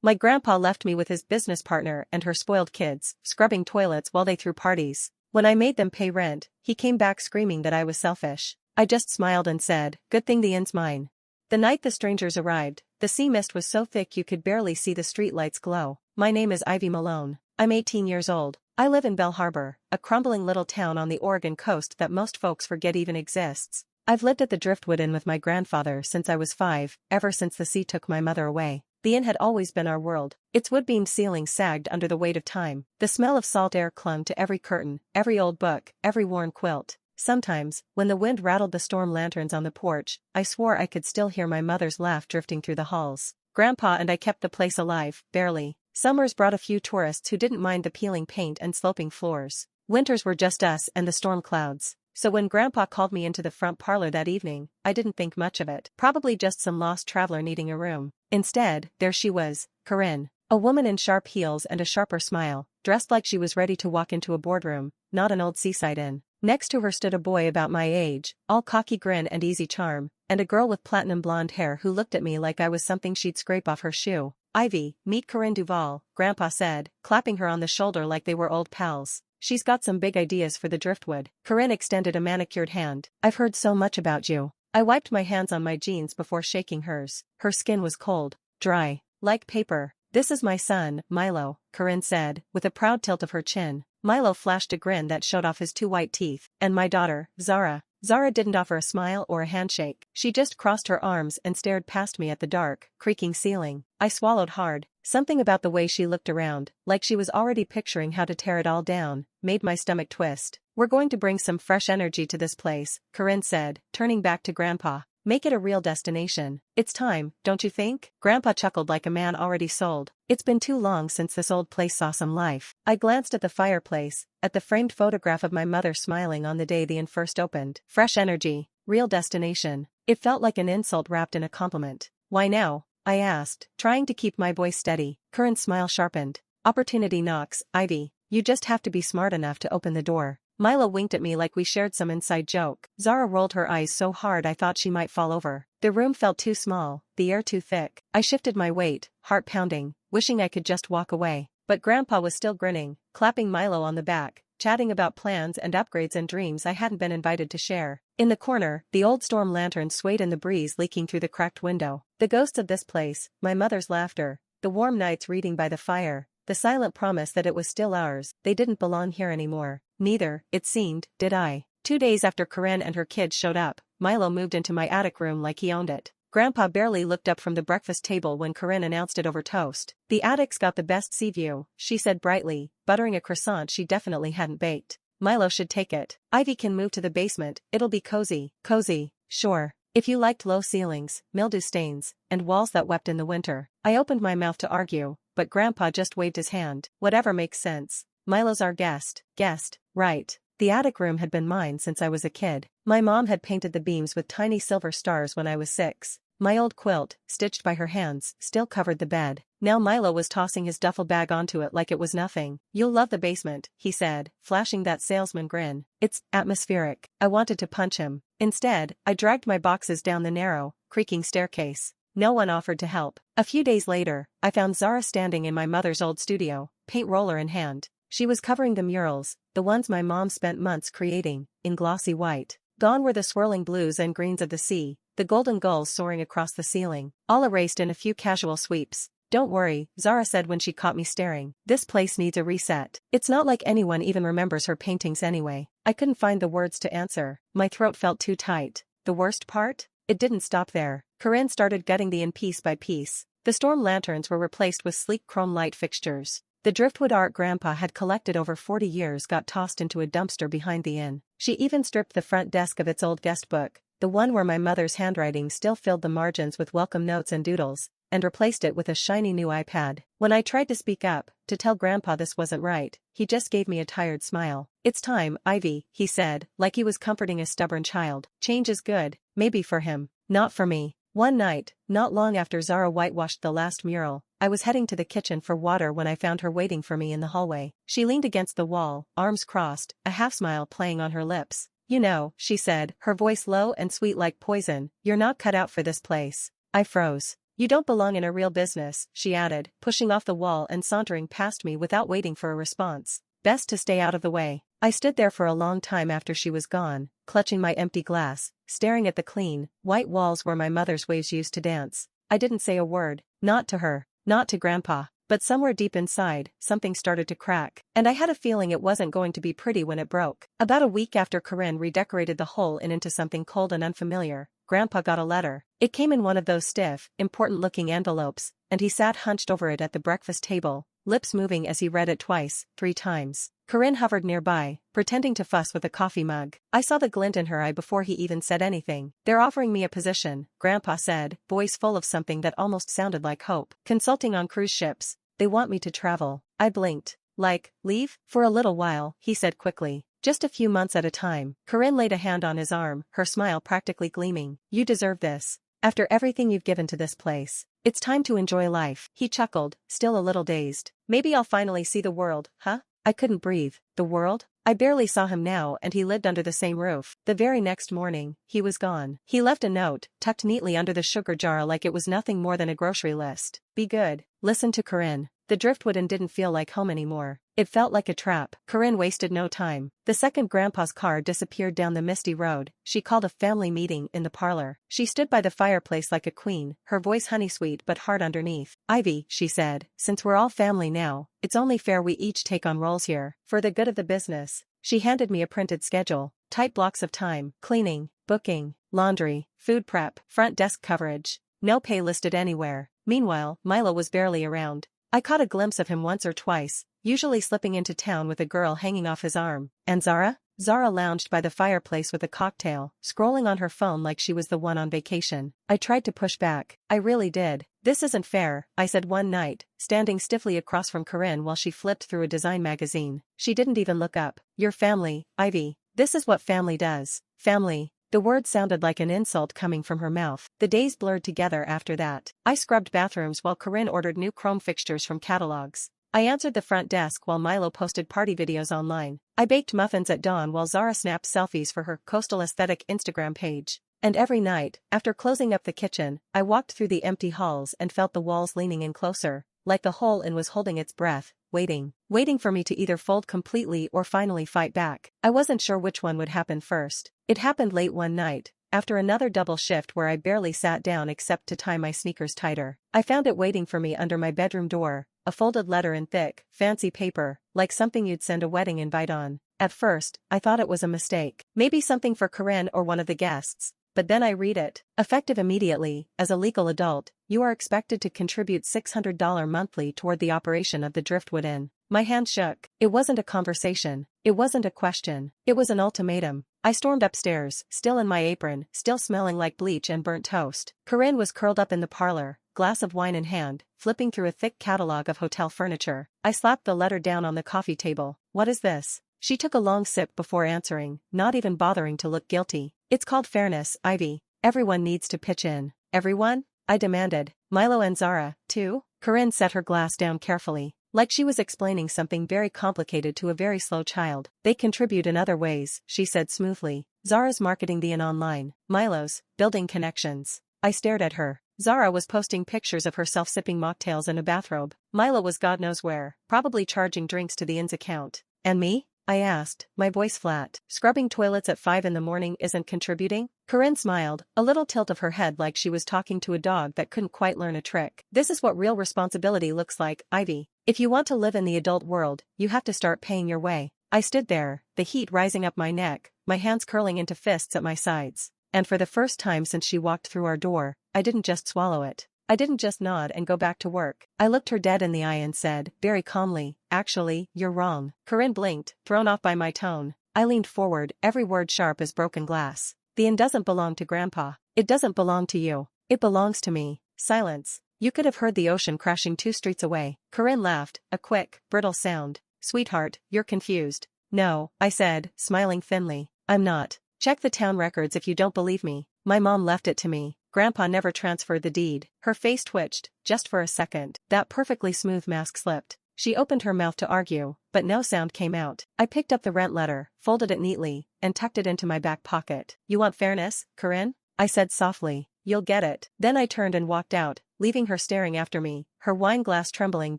My grandpa left me with his business partner and her spoiled kids, scrubbing toilets while they threw parties. When I made them pay rent, he came back screaming that I was selfish. I just smiled and said, good thing the inn's mine. The night the strangers arrived, the sea mist was so thick you could barely see the streetlights glow. My name is Ivy Malone. I'm 18 years old. I live in Belle Harbor, a crumbling little town on the Oregon coast that most folks forget even exists. I've lived at the Driftwood Inn with my grandfather since I was 5, ever since the sea took my mother away. The inn had always been our world. Its wood-beamed ceiling sagged under the weight of time. The smell of salt air clung to every curtain, every old book, every worn quilt. Sometimes, when the wind rattled the storm lanterns on the porch, I swore I could still hear my mother's laugh drifting through the halls. Grandpa and I kept the place alive, barely. Summers brought a few tourists who didn't mind the peeling paint and sloping floors. Winters were just us and the storm clouds. So when Grandpa called me into the front parlor that evening, I didn't think much of it. Probably just some lost traveler needing a room. Instead, there she was, Corinne. A woman in sharp heels and a sharper smile, dressed like she was ready to walk into a boardroom, not an old seaside inn. Next to her stood a boy about my age, all cocky grin and easy charm, and a girl with platinum blonde hair who looked at me like I was something she'd scrape off her shoe. Ivy, meet Corinne Duval, Grandpa said, clapping her on the shoulder like they were old pals. She's got some big ideas for the Driftwood. Corinne extended a manicured hand. I've heard so much about you. I wiped my hands on my jeans before shaking hers. Her skin was cold, dry, like paper. This is my son, Milo, Corinne said, with a proud tilt of her chin. Milo flashed a grin that showed off his 2 white teeth. And my daughter, Zara. Zara didn't offer a smile or a handshake. She just crossed her arms and stared past me at the dark, creaking ceiling. I swallowed hard. Something about the way she looked around, like she was already picturing how to tear it all down, made my stomach twist. We're going to bring some fresh energy to this place, Corinne said, turning back to Grandpa. Make it a real destination. It's time, don't you think? Grandpa chuckled like a man already sold. It's been too long since this old place saw some life. I glanced at the fireplace, at the framed photograph of my mother smiling on the day the inn first opened. Fresh energy, real destination. It felt like an insult wrapped in a compliment. Why now? I asked, trying to keep my voice steady. Corinne's smile sharpened. Opportunity knocks, Ivy. You just have to be smart enough to open the door. Milo winked at me like we shared some inside joke. Zara rolled her eyes so hard I thought she might fall over. The room felt too small, the air too thick. I shifted my weight, heart pounding, wishing I could just walk away. But Grandpa was still grinning, clapping Milo on the back, chatting about plans and upgrades and dreams I hadn't been invited to share. In the corner, the old storm lantern swayed in the breeze leaking through the cracked window. The ghosts of this place, my mother's laughter, the warm nights reading by the fire, the silent promise that it was still ours, they didn't belong here anymore. Neither, it seemed, did I. 2 days after Corinne and her kids showed up, Milo moved into my attic room like he owned it. Grandpa barely looked up from the breakfast table when Corinne announced it over toast. The attic's got the best sea view, she said brightly, buttering a croissant she definitely hadn't baked. Milo should take it. Ivy can move to the basement, it'll be cozy. Cozy, sure. If you liked low ceilings, mildew stains, and walls that wept in the winter. I opened my mouth to argue, but Grandpa just waved his hand. Whatever makes sense. Milo's our guest. Guest, right. The attic room had been mine since I was a kid. My mom had painted the beams with tiny silver stars when I was 6. My old quilt, stitched by her hands, still covered the bed. Now Milo was tossing his duffel bag onto it like it was nothing. You'll love the basement, he said, flashing that salesman grin. It's atmospheric. I wanted to punch him. Instead, I dragged my boxes down the narrow, creaking staircase. No one offered to help. A few days later, I found Zara standing in my mother's old studio, paint roller in hand. She was covering the murals, the ones my mom spent months creating, in glossy white. Gone were the swirling blues and greens of the sea, the golden gulls soaring across the ceiling, all erased in a few casual sweeps. Don't worry, Zara said when she caught me staring. This place needs a reset. It's not like anyone even remembers her paintings anyway. I couldn't find the words to answer. My throat felt too tight. The worst part? It didn't stop there. Corinne started gutting the inn piece by piece. The storm lanterns were replaced with sleek chrome light fixtures. The driftwood art Grandpa had collected over 40 years got tossed into a dumpster behind the inn. She even stripped the front desk of its old guest book, the one where my mother's handwriting still filled the margins with welcome notes and doodles, and replaced it with a shiny new iPad. When I tried to speak up, to tell Grandpa this wasn't right, he just gave me a tired smile. It's time, Ivy, he said, like he was comforting a stubborn child. Change is good, maybe for him, not for me. One night, not long after Zara whitewashed the last mural, I was heading to the kitchen for water when I found her waiting for me in the hallway. She leaned against the wall, arms crossed, a half-smile playing on her lips. You know, she said, her voice low and sweet like poison, you're not cut out for this place. I froze. You don't belong in a real business, she added, pushing off the wall and sauntering past me without waiting for a response. Best to stay out of the way. I stood there for a long time after she was gone, clutching my empty glass, staring at the clean, white walls where my mother's waves used to dance. I didn't say a word, not to her, not to Grandpa. But somewhere deep inside, something started to crack, and I had a feeling it wasn't going to be pretty when it broke. About a week after Corinne redecorated the hole into something cold and unfamiliar, Grandpa got a letter. It came in one of those stiff, important-looking envelopes, and he sat hunched over it at the breakfast table, lips moving as he read it twice, 3 times. Corinne hovered nearby, pretending to fuss with a coffee mug. I saw the glint in her eye before he even said anything. They're offering me a position, Grandpa said, voice full of something that almost sounded like hope. Consulting on cruise ships. They want me to travel. I blinked. Like, leave? For a little while, he said quickly. Just a few months at a time. Corinne laid a hand on his arm, her smile practically gleaming. You deserve this. After everything you've given to this place. It's time to enjoy life. He chuckled, still a little dazed. Maybe I'll finally see the world, huh? I couldn't breathe. The world? I barely saw him now, and he lived under the same roof. The very next morning, he was gone. He left a note, tucked neatly under the sugar jar like it was nothing more than a grocery list. Be good. Listen to Corinne. The driftwood inn didn't feel like home anymore. It felt like a trap. Corinne wasted no time. The second Grandpa's car disappeared down the misty road, she called a family meeting in the parlor. She stood by the fireplace like a queen, her voice honey-sweet but hard underneath. Ivy, she said, since we're all family now, it's only fair we each take on roles here. For the good of the business. She handed me a printed schedule. Tight blocks of time. Cleaning, booking, laundry, food prep, front desk coverage. No pay listed anywhere. Meanwhile, Milo was barely around. I caught a glimpse of him once or twice, usually slipping into town with a girl hanging off his arm. And Zara? Zara lounged by the fireplace with a cocktail, scrolling on her phone like she was the one on vacation. I tried to push back. I really did. This isn't fair, I said one night, standing stiffly across from Corinne while she flipped through a design magazine. She didn't even look up. Your family, Ivy. This is what family does. Family. The word sounded like an insult coming from her mouth. The days blurred together after that. I scrubbed bathrooms while Corinne ordered new chrome fixtures from catalogs. I answered the front desk while Milo posted party videos online. I baked muffins at dawn while Zara snapped selfies for her coastal aesthetic Instagram page. And every night, after closing up the kitchen, I walked through the empty halls and felt the walls leaning in closer, like the hole in was holding its breath, waiting for me to either fold completely or finally fight back. I wasn't sure which one would happen first. It happened late one night, after another double shift where I barely sat down except to tie my sneakers tighter. I found it waiting for me under my bedroom door, a folded letter in thick, fancy paper, like something you'd send a wedding invite on. At first, I thought it was a mistake. Maybe something for Corinne or one of the guests. But then I read it. Effective immediately, as a legal adult, you are expected to contribute $600 monthly toward the operation of the Driftwood Inn. My hand shook. It wasn't a conversation. It wasn't a question. It was an ultimatum. I stormed upstairs, still in my apron, still smelling like bleach and burnt toast. Corinne was curled up in the parlor, glass of wine in hand, flipping through a thick catalog of hotel furniture. I slapped the letter down on the coffee table. What is this? She took a long sip before answering, not even bothering to look guilty. It's called fairness, Ivy. Everyone needs to pitch in. Everyone? I demanded. Milo and Zara, too? Corinne set her glass down carefully, like she was explaining something very complicated to a very slow child. They contribute in other ways, she said smoothly. Zara's marketing the inn online. Milo's, building connections. I stared at her. Zara was posting pictures of herself sipping mocktails in a bathrobe. Milo was God knows where, probably charging drinks to the inn's account. And me? I asked, my voice flat. Scrubbing toilets at 5 in the morning isn't contributing? Corinne smiled, a little tilt of her head like she was talking to a dog that couldn't quite learn a trick. This is what real responsibility looks like, Ivy. If you want to live in the adult world, you have to start paying your way. I stood there, the heat rising up my neck, my hands curling into fists at my sides. And for the first time since she walked through our door, I didn't just swallow it. I didn't just nod and go back to work. I looked her dead in the eye and said, very calmly, actually, you're wrong. Corinne blinked, thrown off by my tone. I leaned forward, every word sharp as broken glass. The inn doesn't belong to Grandpa. It doesn't belong to you. It belongs to me. Silence. You could have heard the ocean crashing 2 streets away. Corinne laughed, a quick, brittle sound. Sweetheart, you're confused. No, I said, smiling thinly. I'm not. Check the town records if you don't believe me. My mom left it to me. Grandpa never transferred the deed. Her face twitched, just for a second. That perfectly smooth mask slipped. She opened her mouth to argue, but no sound came out. I picked up the rent letter, folded it neatly, and tucked it into my back pocket. You want fairness, Corinne? I said softly. You'll get it. Then I turned and walked out, leaving her staring after me, her wine glass trembling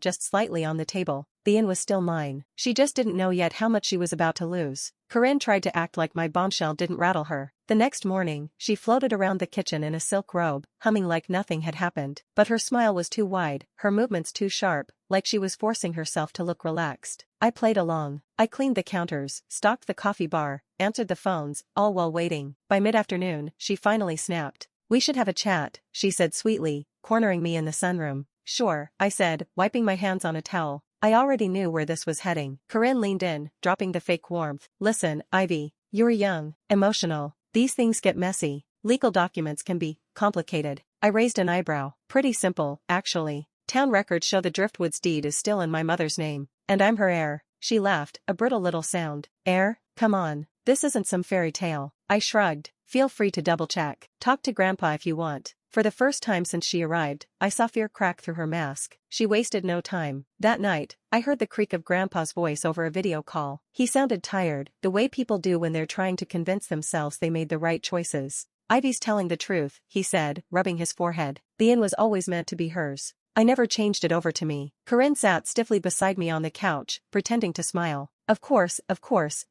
just slightly on the table. The inn was still mine. She just didn't know yet how much she was about to lose. Corinne tried to act like my bombshell didn't rattle her. The next morning, she floated around the kitchen in a silk robe, humming like nothing had happened. But her smile was too wide, her movements too sharp, like she was forcing herself to look relaxed. I played along. I cleaned the counters, stocked the coffee bar, answered the phones, all while waiting. By mid-afternoon, she finally snapped. "We should have a chat," she said sweetly, cornering me in the sunroom. "Sure," I said, wiping my hands on a towel. I already knew where this was heading. Corinne leaned in, dropping the fake warmth. "Listen, Ivy, you're young, emotional. These things get messy. Legal documents can be complicated." I raised an eyebrow. "Pretty simple, actually. Town records show the Driftwoods deed is still in my mother's name, and I'm her heir." She laughed, a brittle little sound. "Heir? Come on. This isn't some fairy tale." I shrugged. "Feel free to double-check. Talk to Grandpa if you want." For the first time since she arrived, I saw fear crack through her mask. She wasted no time. That night, I heard the creak of Grandpa's voice over a video call. He sounded tired, the way people do when they're trying to convince themselves they made the right choices. "Ivy's telling the truth," he said, rubbing his forehead. "The inn was always meant to be hers. I never changed it over to me." Corinne sat stiffly beside me on the couch, pretending to smile. Of course,"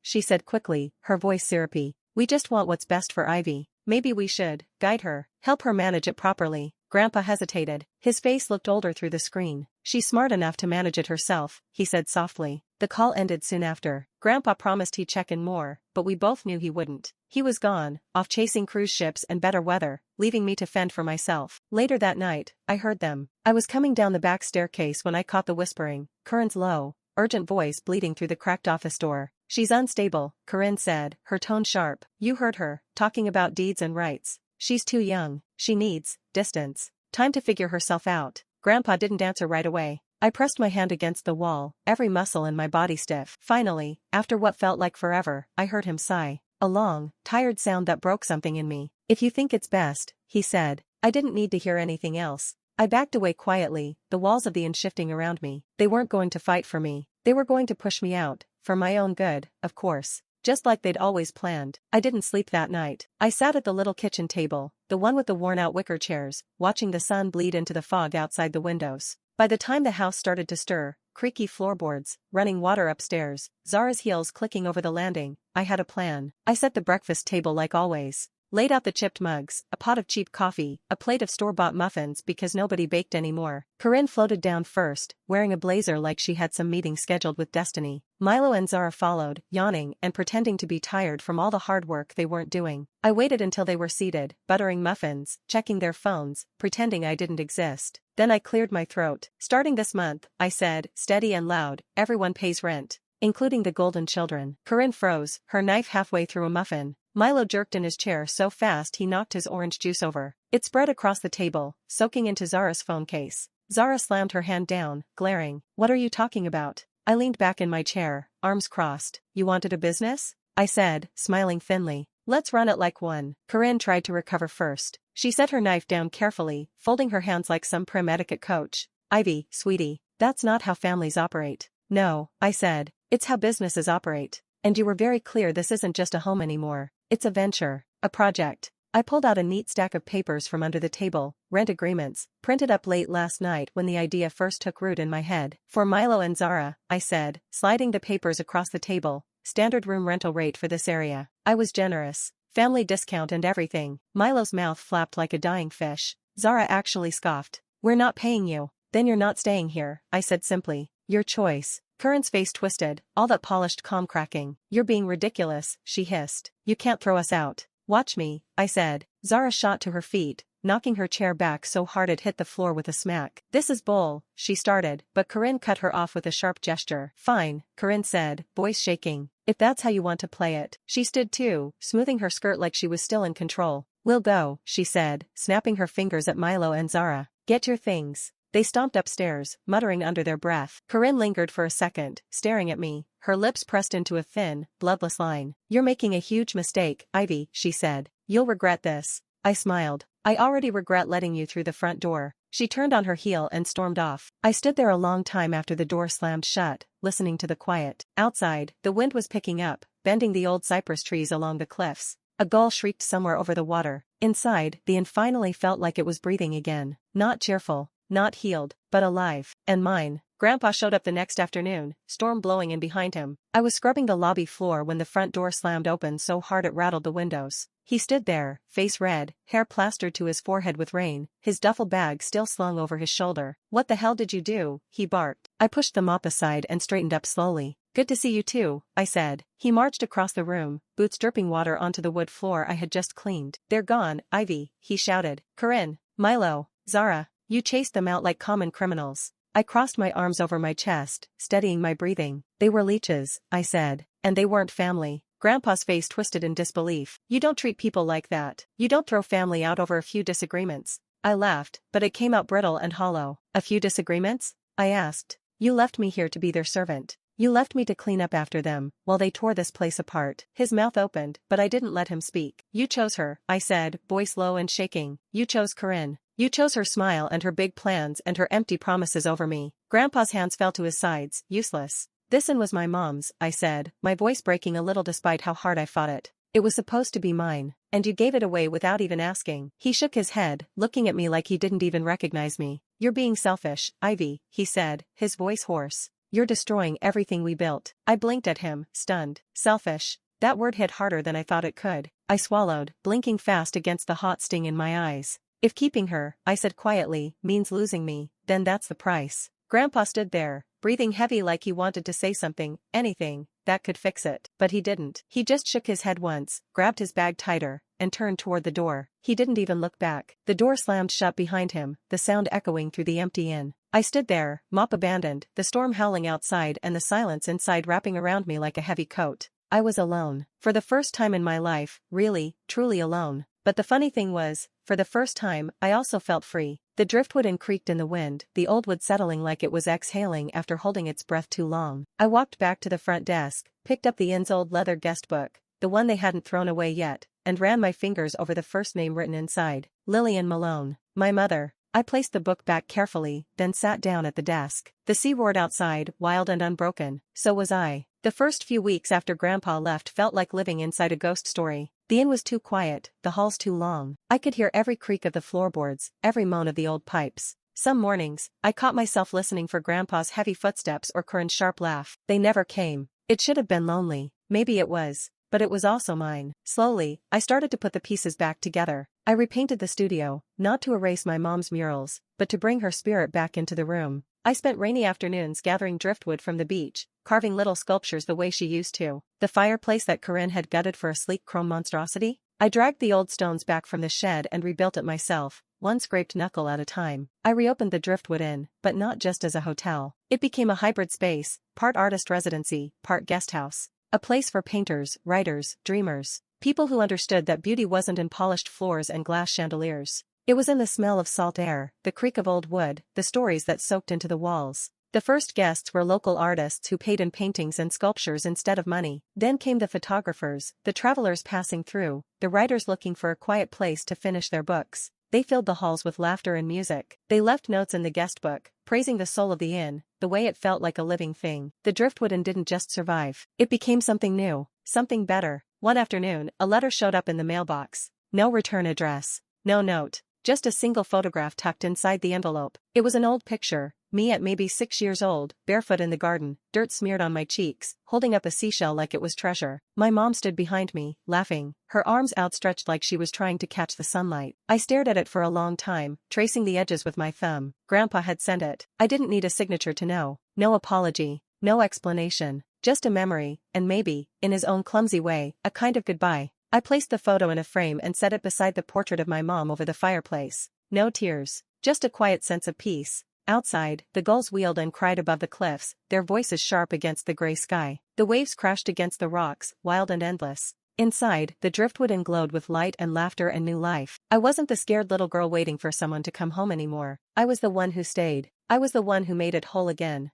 she said quickly, her voice syrupy. "We just want what's best for Ivy. Maybe we should guide her, help her manage it properly." Grandpa hesitated. His face looked older through the screen. "She's smart enough to manage it herself," he said softly. The call ended soon after. Grandpa promised he'd check in more, but we both knew he wouldn't. He was gone, off chasing cruise ships and better weather, leaving me to fend for myself. Later that night, I heard them. I was coming down the back staircase when I caught the whispering, Corinne's low, urgent voice bleeding through the cracked office door. "She's unstable," Corinne said, her tone sharp. "You heard her, talking about deeds and rights. She's too young. She needs distance. Time to figure herself out." Grandpa didn't answer right away. I pressed my hand against the wall, every muscle in my body stiff. Finally, after what felt like forever, I heard him sigh. A long, tired sound that broke something in me. "If you think it's best," he said. I didn't need to hear anything else. I backed away quietly, the walls of the inn shifting around me. They weren't going to fight for me. They were going to push me out, for my own good, of course. Just like they'd always planned. I didn't sleep that night. I sat at the little kitchen table, the one with the worn-out wicker chairs, watching the sun bleed into the fog outside the windows. By the time the house started to stir, creaky floorboards, running water upstairs, Zara's heels clicking over the landing, I had a plan. I set the breakfast table like always. Laid out the chipped mugs, a pot of cheap coffee, a plate of store-bought muffins because nobody baked anymore. Corinne floated down first, wearing a blazer like she had some meeting scheduled with destiny. Milo and Zara followed, yawning and pretending to be tired from all the hard work they weren't doing. I waited until they were seated, buttering muffins, checking their phones, pretending I didn't exist. Then I cleared my throat. "Starting this month," I said, steady and loud, "everyone pays rent, including the golden children." Corinne froze, her knife halfway through a muffin. Milo jerked in his chair so fast he knocked his orange juice over. It spread across the table, soaking into Zara's phone case. Zara slammed her hand down, glaring. "What are you talking about?" I leaned back in my chair, arms crossed. "You wanted a business?" I said, smiling thinly. "Let's run it like one." Corinne tried to recover first. She set her knife down carefully, folding her hands like some prim etiquette coach. "Ivy, sweetie, that's not how families operate." "No," I said, "it's how businesses operate. And you were very clear this isn't just a home anymore. It's a venture, a project." I pulled out a neat stack of papers from under the table, rent agreements, printed up late last night when the idea first took root in my head. "For Milo and Zara," I said, sliding the papers across the table, "standard room rental rate for this area." I was generous. Family discount and everything. Milo's mouth flapped like a dying fish. Zara actually scoffed. "We're not paying you." "Then you're not staying here," I said simply. "Your choice." Corinne's face twisted, all that polished calm cracking. "You're being ridiculous," she hissed. "You can't throw us out." "Watch me," I said. Zara shot to her feet, knocking her chair back so hard it hit the floor with a smack. "This is bull," she started, but Corinne cut her off with a sharp gesture. "Fine," Corinne said, voice shaking. "If that's how you want to play it." She stood too, smoothing her skirt like she was still in control. "We'll go," she said, snapping her fingers at Milo and Zara. "Get your things." They stomped upstairs, muttering under their breath. Corinne lingered for a second, staring at me, her lips pressed into a thin, bloodless line. "You're making a huge mistake, Ivy," she said. "You'll regret this." I smiled. "I already regret letting you through the front door." She turned on her heel and stormed off. I stood there a long time after the door slammed shut, listening to the quiet. Outside, the wind was picking up, bending the old cypress trees along the cliffs. A gull shrieked somewhere over the water. Inside, the inn finally felt like it was breathing again. Not cheerful, not healed, but alive. And mine. Grandpa showed up the next afternoon, storm blowing in behind him. I was scrubbing the lobby floor when the front door slammed open so hard it rattled the windows. He stood there, face red, hair plastered to his forehead with rain, his duffel bag still slung over his shoulder. "What the hell did you do?" he barked. I pushed the mop aside and straightened up slowly. "Good to see you too," I said. He marched across the room, boots dripping water onto the wood floor I had just cleaned. "They're gone, Ivy," he shouted. "Corinne, Milo, Zara, you chased them out like common criminals." I crossed my arms over my chest, steadying my breathing. "They were leeches," I said. "And they weren't family." Grandpa's face twisted in disbelief. "You don't treat people like that. You don't throw family out over a few disagreements." I laughed, but it came out brittle and hollow. "A few disagreements?" I asked. "You left me here to be their servant. You left me to clean up after them, while they tore this place apart." His mouth opened, but I didn't let him speak. "You chose her," I said, voice low and shaking. "You chose Corinne. You chose her smile and her big plans and her empty promises over me." Grandpa's hands fell to his sides, useless. "This inn was my mom's," I said, my voice breaking a little despite how hard I fought it. "It was supposed to be mine. And you gave it away without even asking." He shook his head, looking at me like he didn't even recognize me. "You're being selfish, Ivy," he said, his voice hoarse. "You're destroying everything we built." I blinked at him, stunned. Selfish. That word hit harder than I thought it could. I swallowed, blinking fast against the hot sting in my eyes. "If keeping her," I said quietly, "means losing me, then that's the price." Grandpa stood there, breathing heavy like he wanted to say something, anything, that could fix it. But he didn't. He just shook his head once, grabbed his bag tighter, and turned toward the door. He didn't even look back. The door slammed shut behind him, the sound echoing through the empty inn. I stood there, mop abandoned, the storm howling outside and the silence inside wrapping around me like a heavy coat. I was alone. For the first time in my life, really, truly alone. But the funny thing was, for the first time, I also felt free. The driftwood creaked in the wind, the old wood settling like it was exhaling after holding its breath too long. I walked back to the front desk, picked up the inn's old leather guest book, the one they hadn't thrown away yet, and ran my fingers over the first name written inside. Lillian Malone. My mother. I placed the book back carefully, then sat down at the desk. The sea roared outside, wild and unbroken. So was I. The first few weeks after Grandpa left felt like living inside a ghost story. The inn was too quiet, the halls too long. I could hear every creak of the floorboards, every moan of the old pipes. Some mornings, I caught myself listening for Grandpa's heavy footsteps or Corinne's sharp laugh. They never came. It should have been lonely. Maybe it was. But it was also mine. Slowly, I started to put the pieces back together. I repainted the studio, not to erase my mom's murals, but to bring her spirit back into the room. I spent rainy afternoons gathering driftwood from the beach, carving little sculptures the way she used to. The fireplace that Corinne had gutted for a sleek chrome monstrosity? I dragged the old stones back from the shed and rebuilt it myself, one scraped knuckle at a time. I reopened the Driftwood Inn, but not just as a hotel. It became a hybrid space, part artist residency, part guest house. A place for painters, writers, dreamers. People who understood that beauty wasn't in polished floors and glass chandeliers. It was in the smell of salt air, the creak of old wood, the stories that soaked into the walls. The first guests were local artists who paid in paintings and sculptures instead of money. Then came the photographers, the travelers passing through, the writers looking for a quiet place to finish their books. They filled the halls with laughter and music. They left notes in the guest book, praising the soul of the inn, the way it felt like a living thing. The Driftwood Inn didn't just survive. It became something new, something better. One afternoon, a letter showed up in the mailbox. No return address. No note. Just a single photograph tucked inside the envelope. It was an old picture, me at maybe 6 years old, barefoot in the garden, dirt smeared on my cheeks, holding up a seashell like it was treasure. My mom stood behind me, laughing, her arms outstretched like she was trying to catch the sunlight. I stared at it for a long time, tracing the edges with my thumb. Grandpa had sent it. I didn't need a signature to know. No apology, no explanation, just a memory, and maybe, in his own clumsy way, a kind of goodbye. I placed the photo in a frame and set it beside the portrait of my mom over the fireplace. No tears, just a quiet sense of peace. Outside, the gulls wheeled and cried above the cliffs, their voices sharp against the gray sky. The waves crashed against the rocks, wild and endless. Inside, the Driftwood Inn glowed with light and laughter and new life. I wasn't the scared little girl waiting for someone to come home anymore. I was the one who stayed. I was the one who made it whole again.